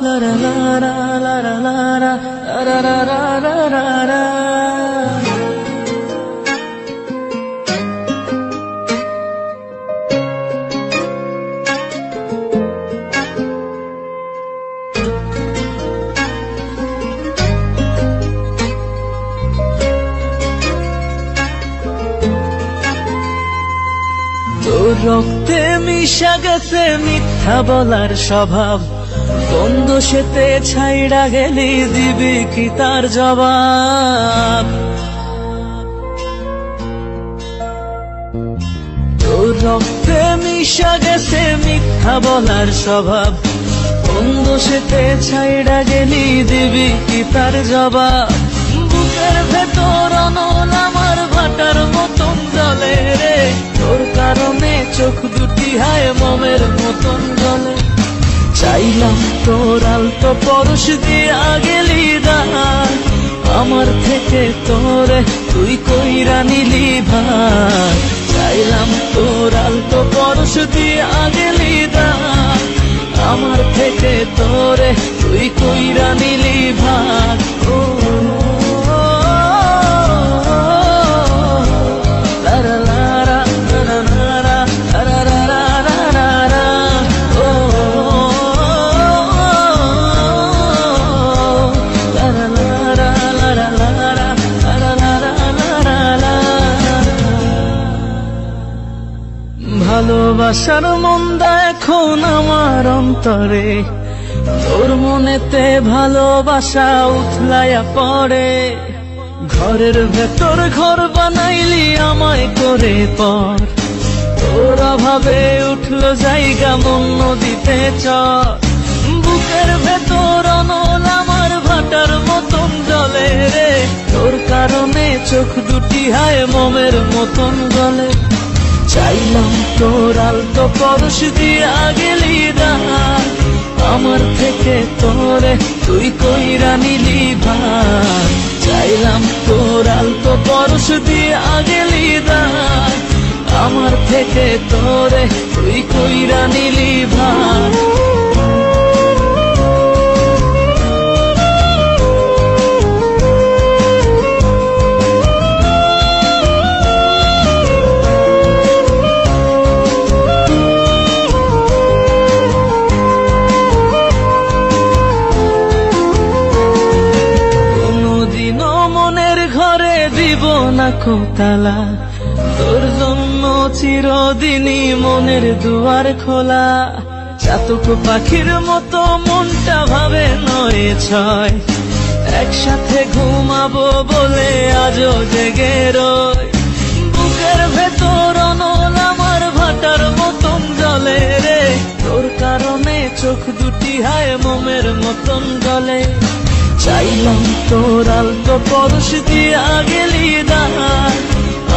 la la la la la la la la la la la la. তোর রক্তে মিশা গেছে মিথ্যা বলার স্বভাব, কোন দোষেতে ছাইড়া গেলি দিবি কি তার জবাব? তোর রক্তে মিশা গেছে মিথ্যা বলার স্বভাব, কোন দোষেতে ছাইড়া গেলি দিবি কি তার জবাব? বুকের ভেতর অনল আমার ভাটার মতন জ্বলে রে, তোর কারণে চোখ দুটি হায় মমের মতন জ্বলে। চাইলাম তোর আলতো পরশ দিয়া গেলি দান, আমার থেকে তোরে তুই কইরা নিলি ভার। চাইলাম তোর আলতো পরশ দিয়া গেলি দান, আমার থেকে তোরে তুই কইরা নিলি ভার। ও ভালোবাসার মন্দা এখন আমার অন্তরে, তোর মনেতে ভালোবাসা উথলাইয়া পড়ে। ঘরের ভেতর ঘর বানাইলি আমায় করে পর, তোর অভাবে উঠলো জায়গা মন নদীতে চর। বুকের ভেতর অনল আমার ভাটার মতন জ্বলে রে, তোর কারণে চোখ দুটি হায় মমের মতন জ্বলে। চাইলাম তোর আলতো পরশ দিয়া গেলি দান, আমার থেকে তোরে তুই কইরা নিলি ভার। চাইলাম তোর আলতো পরশ দিয়া গেলি দান, আমার থেকে তোরে তুই কইরা নিলি ভার। দিব না কোতালা, তোর জন্য চিরদিনই মনের দুয়ার খোলা। চাতক পাখির মতো মনটা ভাবে নয় ছয়, একসাথে ঘুমাবো বলে আজও জেগে রই। বুকের ভেতর অনল আমার ভাটার মতন জ্বলে রে, তোর কারণে চোখ দুটি হায় মোমের মতন জ্বলে। চাইলাম তোর আলতো পরশ দিয়া গেলি দান,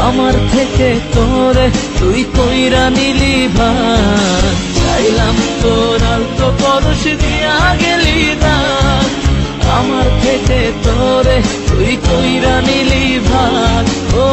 আমার থেকে তোরে তুই কইরা নিলি ভার। চাইলাম তোর আলতো পরশ দিয়া গেলি দান, আমার থেকে তোরে তুই কইরা নিলি ভার। ও